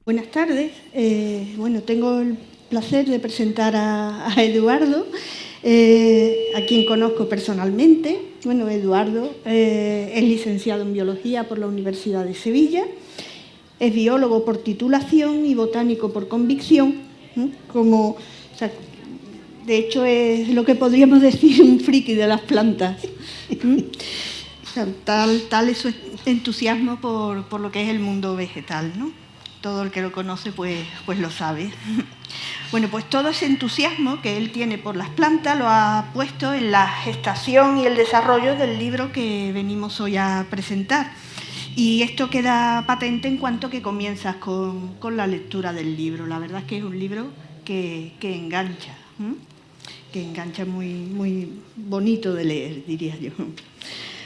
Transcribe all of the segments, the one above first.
Buenas tardes. Bueno, tengo el placer de presentar a Eduardo, a quien conozco personalmente. Bueno, Eduardo es licenciado en Biología por la Universidad de Sevilla, es biólogo por titulación y botánico por convicción, de hecho es lo que podríamos decir un friki de las plantas. Tal es su entusiasmo por lo que es el mundo vegetal, ¿no? Todo el que lo conoce pues lo sabe. Bueno, pues todo ese entusiasmo que él tiene por las plantas lo ha puesto en la gestación y el desarrollo del libro que venimos hoy a presentar. Y esto queda patente en cuanto que comienzas con la lectura del libro. La verdad es que es un libro que engancha, que engancha muy bonito de leer, diría yo.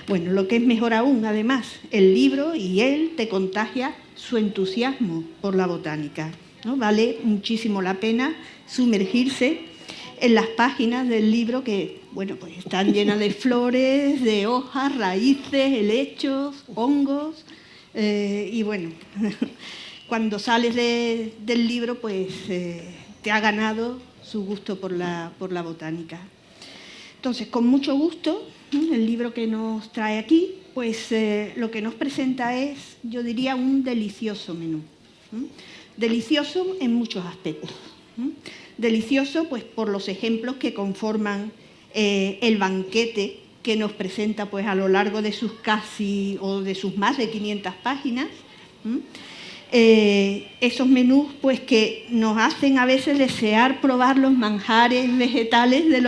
Bueno, lo que es mejor aún, además, el libro y él te contagia su entusiasmo por la botánica, ¿no? Vale muchísimo la pena sumergirse en las páginas del libro que, bueno, pues están llenas de flores, de hojas, raíces, helechos, hongos, y bueno, cuando sales del libro, pues te ha ganado su gusto por la botánica. Entonces, con mucho gusto, el libro que nos trae aquí, pues lo que nos presenta es, yo diría, un delicioso menú. Delicioso en muchos aspectos. Delicioso, pues, por los ejemplos que conforman el banquete que nos presenta, pues, a lo largo de sus de sus más de 500 páginas. Esos menús, pues, que nos hacen a veces desear probar los manjares vegetales de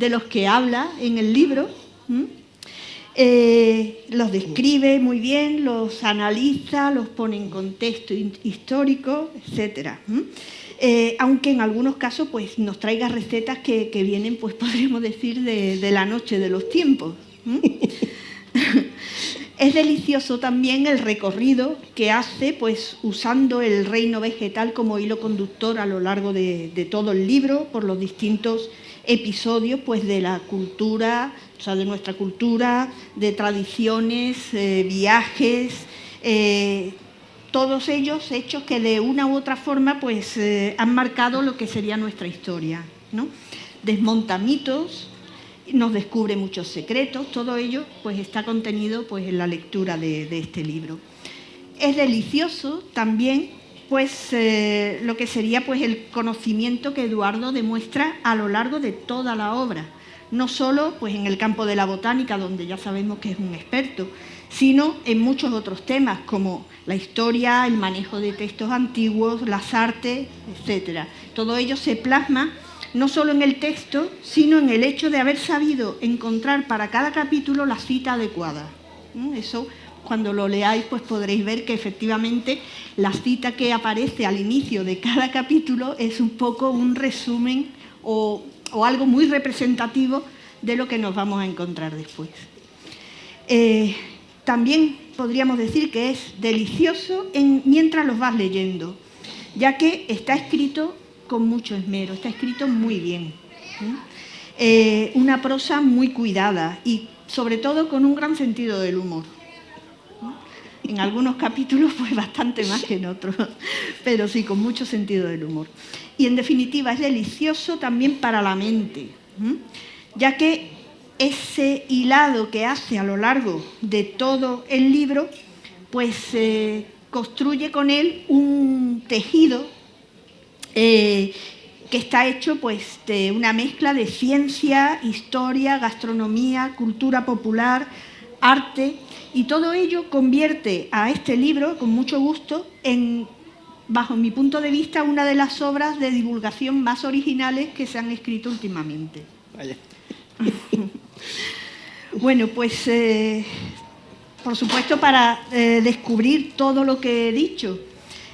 los que habla en el libro. Los describe muy bien, los analiza, los pone en contexto histórico, etc. Aunque en algunos casos pues, nos traiga recetas que vienen, pues podríamos decir, de la noche de los tiempos. Es delicioso también el recorrido que hace, pues, usando el reino vegetal como hilo conductor a lo largo de todo el libro, por los distintos episodios, pues, de la cultura, o sea, de nuestra cultura, de tradiciones, viajes, todos ellos hechos que de una u otra forma, pues, han marcado lo que sería nuestra historia, ¿no? Desmonta mitos, nos descubre muchos secretos, todo ello pues está contenido pues en la lectura de este libro. Es delicioso también pues lo que sería pues el conocimiento que Eduardo demuestra a lo largo de toda la obra, no solo pues en el campo de la botánica, donde ya sabemos que es un experto, sino en muchos otros temas como la historia, el manejo de textos antiguos, las artes, etcétera. Todo ello se plasma no solo en el texto, sino en el hecho de haber sabido encontrar para cada capítulo la cita adecuada. Eso, cuando lo leáis, pues podréis ver que efectivamente la cita que aparece al inicio de cada capítulo es un poco un resumen o algo muy representativo de lo que nos vamos a encontrar después. También podríamos decir que es delicioso mientras los vas leyendo, ya que está escrito con mucho esmero, está escrito muy bien. Una prosa muy cuidada y sobre todo con un gran sentido del humor. En algunos capítulos pues bastante más que en otros, pero sí, con mucho sentido del humor. Y en definitiva es delicioso también para la mente, ya que ese hilado que hace a lo largo de todo el libro, pues construye con él un tejido que está hecho pues, de una mezcla de ciencia, historia, gastronomía, cultura popular, arte, y todo ello convierte a este libro, con mucho gusto, en, bajo mi punto de vista, una de las obras de divulgación más originales que se han escrito últimamente. Vaya. Bueno, pues, por supuesto, para descubrir todo lo que he dicho,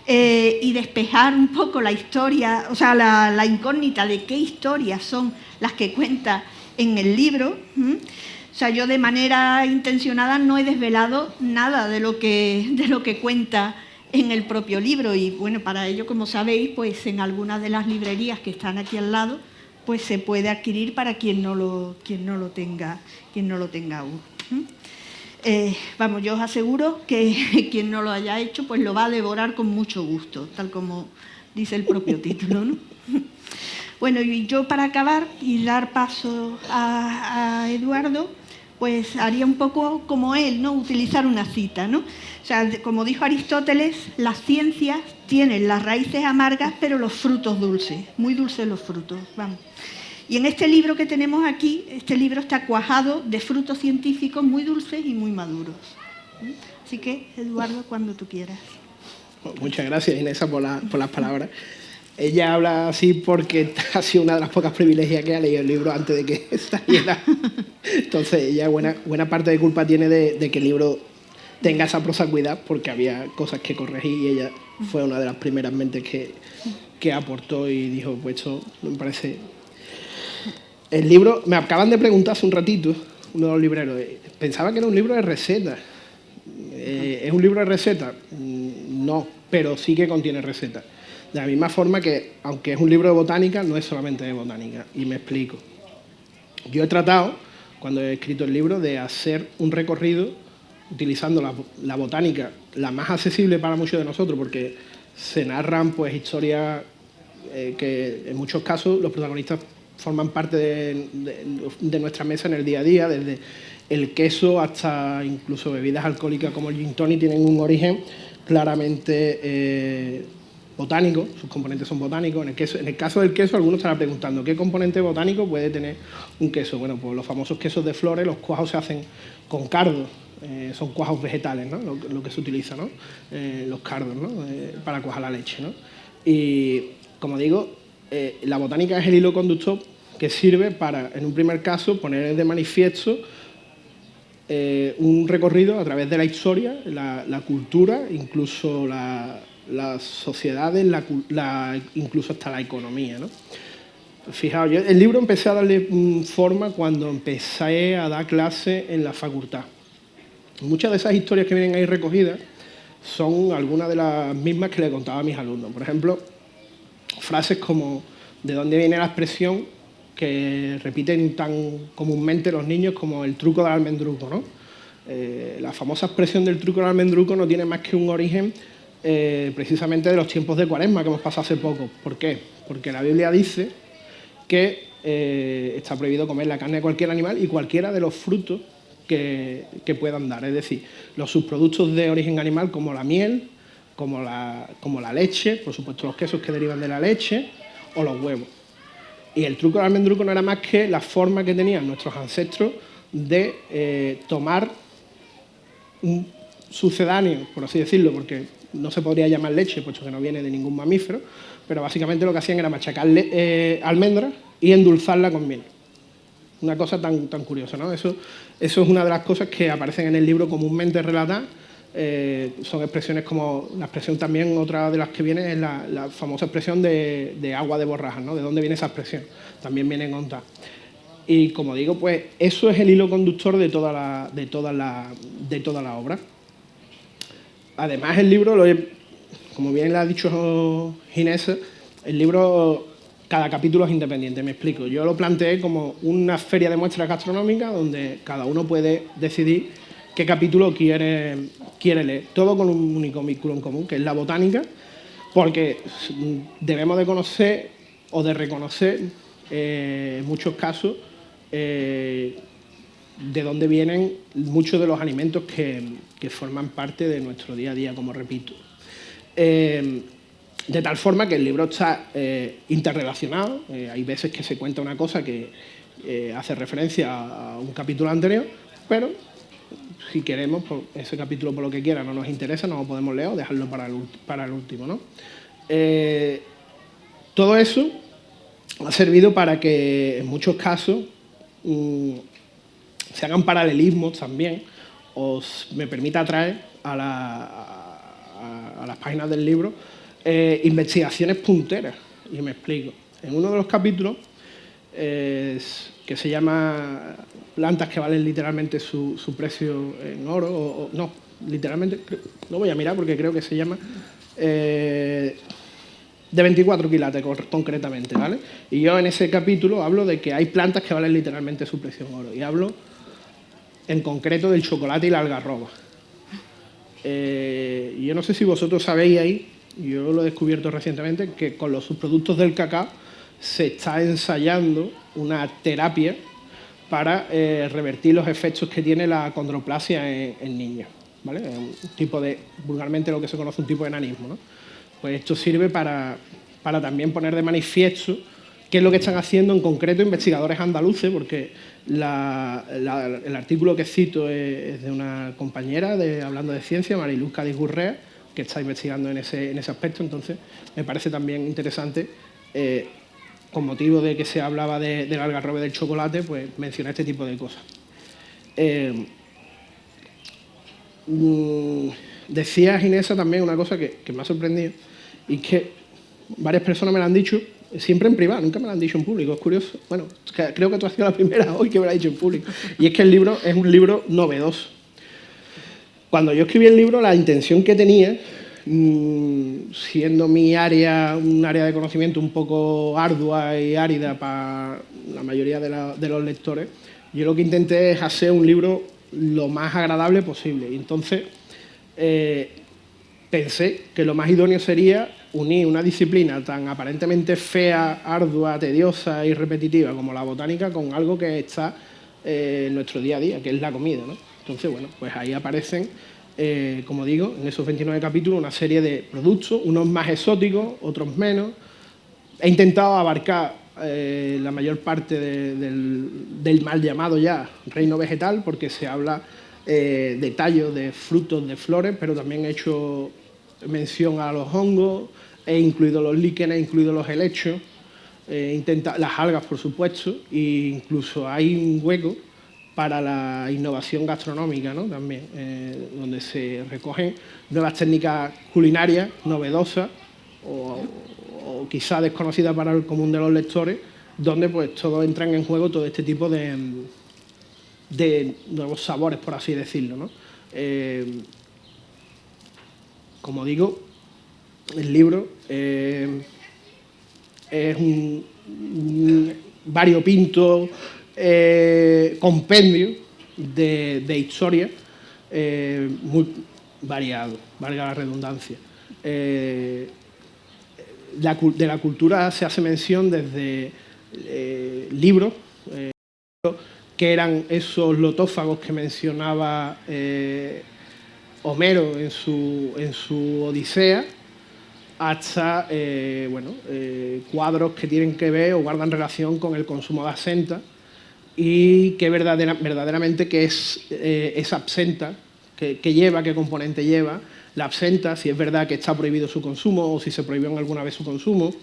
y despejar un poco la historia, o sea, la incógnita de qué historias son las que cuenta en el libro. O sea, yo de manera intencionada no he desvelado nada de lo que cuenta en el propio libro y, bueno, para ello, como sabéis, pues en algunas de las librerías que están aquí al lado, pues se puede adquirir para quien no lo tenga aún. Vamos, yo os aseguro que quien no lo haya hecho, pues lo va a devorar con mucho gusto, tal como dice el propio título, ¿no? Bueno, y yo para acabar y dar paso a Eduardo, pues haría un poco como él, ¿no? Utilizar una cita, ¿no? O sea, como dijo Aristóteles, las ciencias tienen las raíces amargas, pero los frutos dulces, muy dulces los frutos, vamos. Y en este libro que tenemos aquí, este libro está cuajado de frutos científicos muy dulces y muy maduros. Así que, Eduardo, cuando tú quieras. Muchas gracias, Inesa, por las palabras. Ella habla así porque ha sido una de las pocas privilegiadas que ha leído el libro antes de que saliera. Entonces, ella buena parte de culpa tiene de que el libro tenga esa prosacuidad, porque había cosas que corregir y ella fue una de las primeras mentes que aportó y dijo, pues esto me parece... El libro, me acaban de preguntar hace un ratito, uno de los libreros, pensaba que era un libro de recetas. ¿Es un libro de recetas? No, pero sí que contiene recetas. De la misma forma que, aunque es un libro de botánica, no es solamente de botánica. Y me explico. Yo he tratado, cuando he escrito el libro, de hacer un recorrido utilizando la botánica, la más accesible para muchos de nosotros, porque se narran pues historias que en muchos casos los protagonistas forman parte de nuestra mesa en el día a día, desde el queso hasta incluso bebidas alcohólicas como el gin tonic tienen un origen claramente botánico, sus componentes son botánicos. En el caso del queso, algunos estarán preguntando ¿qué componente botánico puede tener un queso? Bueno, pues los famosos quesos de flores, los cuajos se hacen con cardos, son cuajos vegetales, ¿no? Lo que se utiliza, ¿no? Los cardos, ¿no? Para cuajar la leche, ¿no? Y como digo, la botánica es el hilo conductor que sirve para, en un primer caso, poner de manifiesto un recorrido a través de la historia, la cultura, incluso las sociedades, incluso hasta la economía, ¿no? Fijaos, yo el libro empecé a darle forma cuando empecé a dar clase en la facultad. Muchas de esas historias que vienen ahí recogidas son algunas de las mismas que le contaba a mis alumnos. Por ejemplo, frases como ¿de dónde viene la expresión que repiten tan comúnmente los niños como el truco del almendruco, ¿no? La famosa expresión del truco del almendruco no tiene más que un origen precisamente de los tiempos de Cuaresma que hemos pasado hace poco. ¿Por qué? Porque la Biblia dice que está prohibido comer la carne de cualquier animal y cualquiera de los frutos que puedan dar. Es decir, los subproductos de origen animal como la miel, como la leche, por supuesto los quesos que derivan de la leche o los huevos. Y el truco del almendruco no era más que la forma que tenían nuestros ancestros de tomar un sucedáneo, por así decirlo, porque no se podría llamar leche, puesto que no viene de ningún mamífero, pero básicamente lo que hacían era machacarle almendras y endulzarla con miel. Una cosa tan curiosa, ¿no? Eso es una de las cosas que aparecen en el libro comúnmente relatadas. Son expresiones como la expresión también, otra de las que viene es la famosa expresión de agua de borrajas, ¿no? ¿De dónde viene esa expresión? También viene contada. Y como digo, pues eso es el hilo conductor de toda la obra. Además, el libro, como bien le ha dicho Ginés, el libro, cada capítulo es independiente, me explico. Yo lo planteé como una feria de muestras gastronómicas donde cada uno puede decidir qué capítulo quiere leer, todo con un único vínculo en común, que es la botánica, porque debemos de conocer o de reconocer, en muchos casos, de dónde vienen muchos de los alimentos que forman parte de nuestro día a día, como repito. De tal forma que el libro está interrelacionado. Hay veces que se cuenta una cosa que hace referencia a un capítulo anterior, pero si queremos, pues, ese capítulo por lo que quiera no nos interesa, no lo podemos leer o dejarlo para el último, ¿no? Todo eso ha servido para que en muchos casos se hagan paralelismos también, me permita traer a las páginas del libro investigaciones punteras. Y me explico. En uno de los capítulos, que se llama Plantas que valen literalmente su precio en oro, no, literalmente, no voy a mirar porque creo que se llama de 24 quilates concretamente, ¿vale? Y yo en ese capítulo hablo de que hay plantas que valen literalmente su precio en oro y hablo en concreto del chocolate y la algarroba. Yo no sé si vosotros sabéis ahí, yo lo he descubierto recientemente, que con los subproductos del cacao se está ensayando una terapia para revertir los efectos que tiene la acondroplasia en niños, ¿vale? Es un tipo de, vulgarmente lo que se conoce un tipo de enanismo, ¿no? Pues esto sirve para también poner de manifiesto qué es lo que están haciendo en concreto investigadores andaluces, porque el artículo que cito es de una compañera hablando de ciencia, Mariluz Cádiz Gurrea, que está investigando en ese aspecto. Entonces me parece también interesante, con motivo de que se hablaba del algarrobe del chocolate, pues mencionar este tipo de cosas. Decía Ginesa también una cosa que me ha sorprendido, y que varias personas me lo han dicho, siempre en privado, nunca me lo han dicho en público, es curioso. Bueno, creo que tú has sido la primera hoy que me lo ha dicho en público. Y es que el libro es un libro novedoso. Cuando yo escribí el libro, la intención que tenía, siendo mi área un área de conocimiento un poco ardua y árida para la mayoría de los lectores, yo lo que intenté es hacer un libro lo más agradable posible. Y entonces pensé que lo más idóneo sería unir una disciplina tan aparentemente fea, ardua, tediosa y repetitiva como la botánica con algo que está en nuestro día a día, que es la comida, ¿no? Entonces, bueno, pues ahí aparecen, como digo, en esos 29 capítulos una serie de productos, unos más exóticos, otros menos. He intentado abarcar la mayor parte del mal llamado ya reino vegetal, porque se habla de tallos, de frutos, de flores, pero también he hecho mención a los hongos, he incluido los líquenes, he incluido los helechos, las algas, por supuesto, e incluso hay un hueco para la innovación gastronómica, ¿no? También, donde se recogen nuevas técnicas culinarias novedosas o quizá desconocidas para el común de los lectores, donde pues todos entran en juego todo este tipo de nuevos sabores, por así decirlo, ¿no? Como digo, el libro es un variopinto compendio de historias muy variado, valga la redundancia. De la cultura se hace mención desde libros, que eran esos lotófagos que mencionaba Homero en su Odisea, hasta cuadros que tienen que ver o guardan relación con el consumo de absenta, y que verdaderamente qué es esa absenta, qué lleva, qué componente lleva la absenta, si es verdad que está prohibido su consumo o si se prohibió en alguna vez su consumo.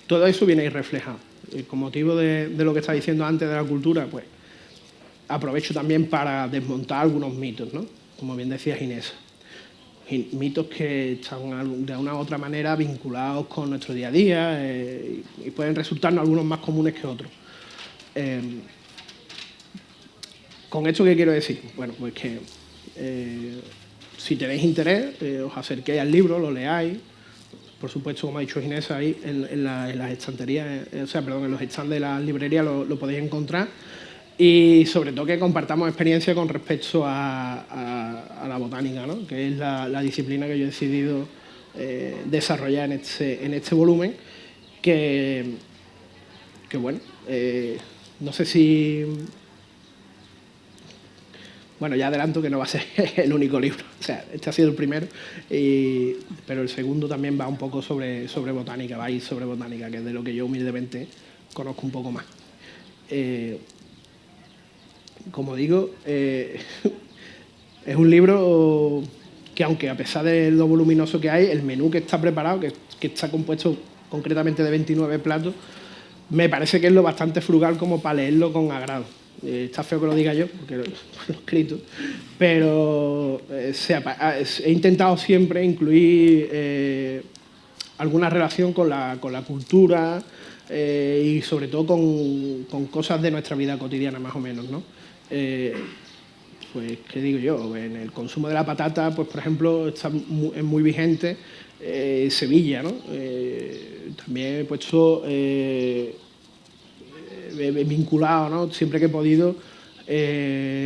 Todo eso viene ahí reflejado. Con motivo de lo que estaba diciendo antes de la cultura, pues aprovecho también para desmontar algunos mitos, ¿no? Como bien decía Ginesa. Mitos que están de una u otra manera vinculados con nuestro día a día y pueden resultarnos algunos más comunes que otros. ¿Con esto qué quiero decir? Bueno, pues que si tenéis interés, os acerquéis al libro, lo leáis. Por supuesto, como ha dicho Ginesa, ahí en las estanterías, en los stands de las librerías lo podéis encontrar. Y sobre todo que compartamos experiencia con respecto a la botánica, ¿no? Que es la disciplina que yo he decidido desarrollar en este volumen, que bueno, no sé si... Bueno, ya adelanto que no va a ser el único libro, o sea, este ha sido el primero, pero el segundo también va un poco sobre botánica, va a ir sobre botánica, que es de lo que yo humildemente conozco un poco más. Como digo, es un libro que, aunque a pesar de lo voluminoso que hay, el menú que está preparado, que está compuesto concretamente de 29 platos, me parece que es lo bastante frugal como para leerlo con agrado. Está feo que lo diga yo, porque lo he escrito, pero he intentado siempre incluir alguna relación con la cultura y sobre todo con cosas de nuestra vida cotidiana, más o menos, ¿no? Pues, ¿qué digo yo? En el consumo de la patata, pues, por ejemplo, es muy vigente Sevilla, ¿no? También he puesto... vinculado, ¿no? Siempre que he podido,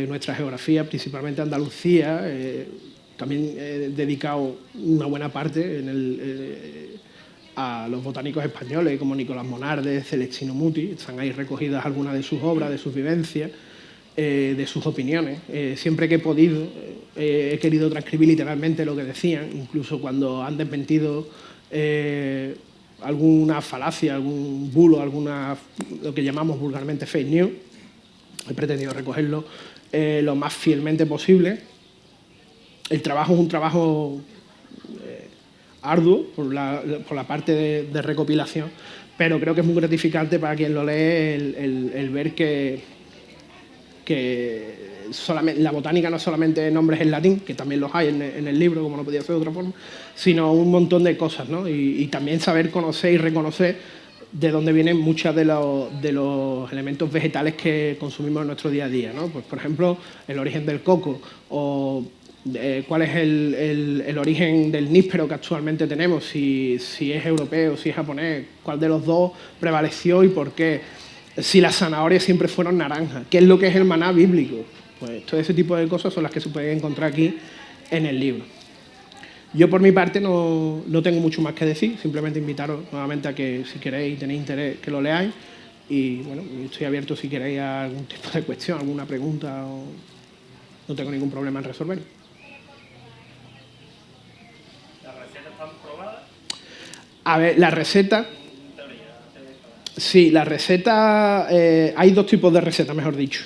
nuestra geografía, principalmente Andalucía. También he dedicado una buena parte a los botánicos españoles como Nicolás Monardes, Celestino Muti. Están ahí recogidas algunas de sus obras, de sus vivencias, de sus opiniones. Siempre que he podido he querido transcribir literalmente lo que decían, incluso cuando han desmentido alguna falacia, algún bulo, lo que llamamos vulgarmente fake news. He pretendido recogerlo lo más fielmente posible. El trabajo es un trabajo arduo por la parte de recopilación, pero creo que es muy gratificante para quien lo lee el ver que solamente, la botánica no solamente nombres en latín, que también los hay en el libro, como no podía ser de otra forma, sino un montón de cosas, ¿no? Y también saber conocer y reconocer de dónde vienen muchos de los elementos vegetales que consumimos en nuestro día a día, ¿no? Pues, por ejemplo, el origen del coco, o cuál es el origen del níspero que actualmente tenemos, si es europeo, si es japonés, cuál de los dos prevaleció y por qué, si las zanahorias siempre fueron naranjas, qué es lo que es el maná bíblico. Pues todo ese tipo de cosas son las que se pueden encontrar aquí en el libro. Yo por mi parte no tengo mucho más que decir, simplemente invitaros nuevamente a que si queréis y tenéis interés que lo leáis, y bueno, estoy abierto si queréis a algún tipo de cuestión, alguna pregunta, no tengo ningún problema en resolver. A ver, la receta... Sí, la receta... hay dos tipos de recetas, mejor dicho.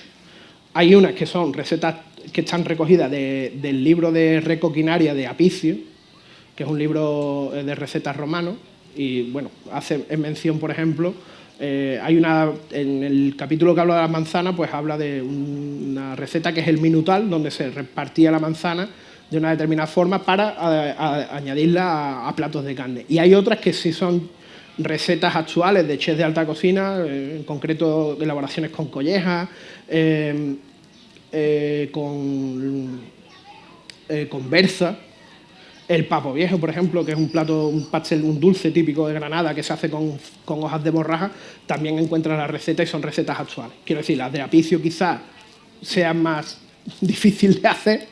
Hay unas que son recetas que están recogidas del libro de Recoquinaria de Apicio, que es un libro de recetas romano, y bueno, hace mención, por ejemplo, en el capítulo que habla de la manzana, pues habla de una receta que es el minutal, donde se repartía la manzana de una determinada forma para añadirla a platos de carne. Y hay otras que sí son recetas actuales de chefs de alta cocina, en concreto elaboraciones con collejas, con berza. El papo viejo, por ejemplo, que es un plato, un pastel, un dulce típico de Granada que se hace con hojas de borraja, también encuentran la receta y son recetas actuales. Quiero decir, las de Apicio quizás sean más difíciles de hacer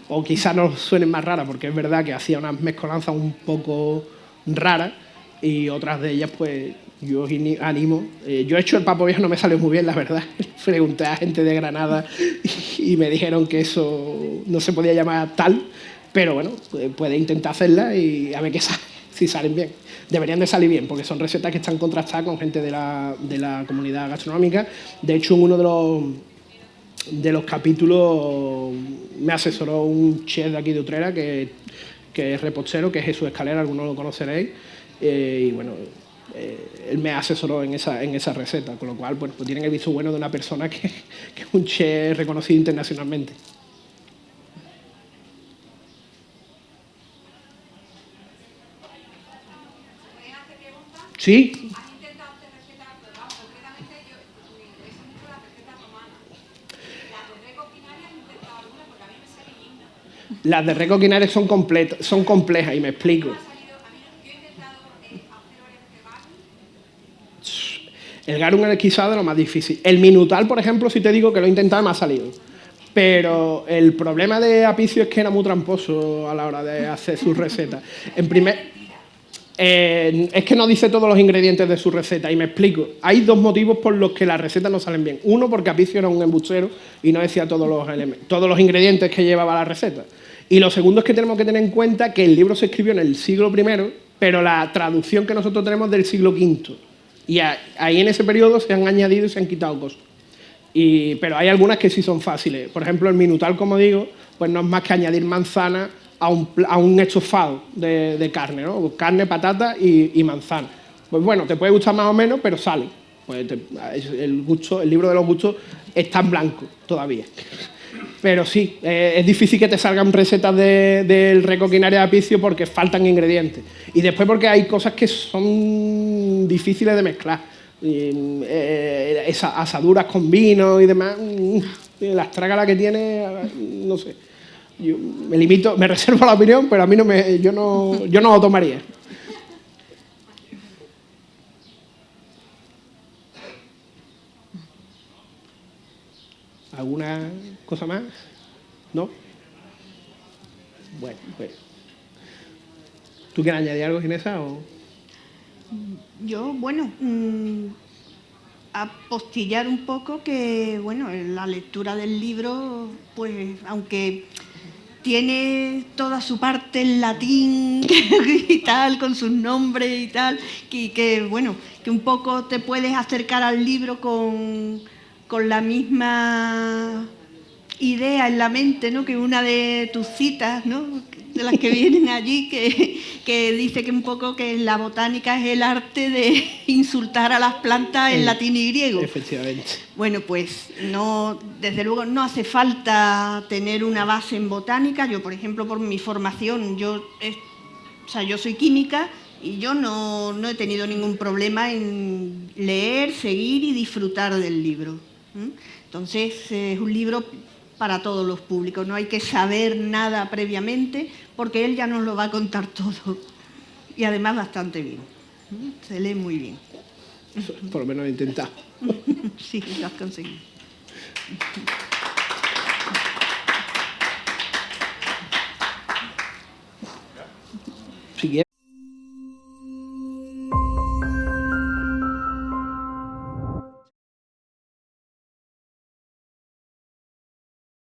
o quizás nos suenen más raras, porque es verdad que hacía unas mezcolanzas un poco raras, y otras de ellas, pues, yo os animo. Yo he hecho el papo viejo, no me salió muy bien, la verdad. Pregunté a gente de Granada y me dijeron que eso no se podía llamar tal, pero bueno, puede intentar hacerla y a ver qué sale, si salen bien. Deberían de salir bien, porque son recetas que están contrastadas con gente de la comunidad gastronómica. De hecho, en uno de los capítulos me asesoró un chef de aquí de Utrera, que es repostero, que es Jesús Escalera, algunos lo conoceréis, y bueno, él me asesoró en esa receta, con lo cual pues tienen el visto bueno de una persona que es un chef reconocido internacionalmente. ¿Pueden hacer preguntas? Sí. ¿Has intentado hacer recetas? Vamos, concretamente yo eso mucho las recetas romanas. Las de Recoquinaria has intentado algunas porque a mí me sale digna. Las de Recoquinaria son complejas y me explico. Yo he intentado hacer varias veces garum. El garum es quizá de lo más difícil. El minutal, por ejemplo, si te digo que lo he intentado, me ha salido. Pero el problema de Apicio es que era muy tramposo a la hora de hacer sus recetas. Es que no dice todos los ingredientes de su receta, y me explico. Hay dos motivos por los que las recetas no salen bien. Uno, porque Apicio era un embustero y no decía todos los ingredientes que llevaba la receta. Y lo segundo es que tenemos que tener en cuenta que el libro se escribió en el siglo I, pero la traducción que nosotros tenemos es del siglo V. Y ahí en ese periodo se han añadido y se han quitado cosas. Pero hay algunas que sí son fáciles. Por ejemplo, el minutal, como digo, pues no es más que añadir manzana a un estofado de carne, ¿no? Carne, patata y manzana. Pues bueno, te puede gustar más o menos, pero sale. Pues el libro de los gustos está en blanco todavía. Pero sí, es difícil que te salgan recetas del Recoquinaria de Apicio porque faltan ingredientes. Y después porque hay cosas que son difíciles de mezclar. Esas asaduras con vino y demás, la estraga que tiene, no sé. Yo me reservo la opinión, pero a mí yo no lo tomaría. ¿Alguna cosa más? ¿No? Bueno, pues... ¿Tú quieres añadir algo, Ginesa? O... Yo, bueno, apostillar un poco que, bueno, la lectura del libro, pues, aunque tiene toda su parte en latín y tal, con sus nombres y tal, que bueno, que un poco te puedes acercar al libro con la misma idea en la mente, ¿no? Que una de tus citas, ¿no? De las que vienen allí, que dice que un poco que la botánica es el arte de insultar a las plantas en latín y griego. Efectivamente. Bueno, pues no, desde luego no hace falta tener una base en botánica. Yo, por ejemplo, por mi formación, yo soy química y yo no he tenido ningún problema en leer, seguir y disfrutar del libro. Entonces, es un libro para todos los públicos, no hay que saber nada previamente porque él ya nos lo va a contar todo y además bastante bien, se lee muy bien. Por lo menos he intentado. Sí, lo has conseguido.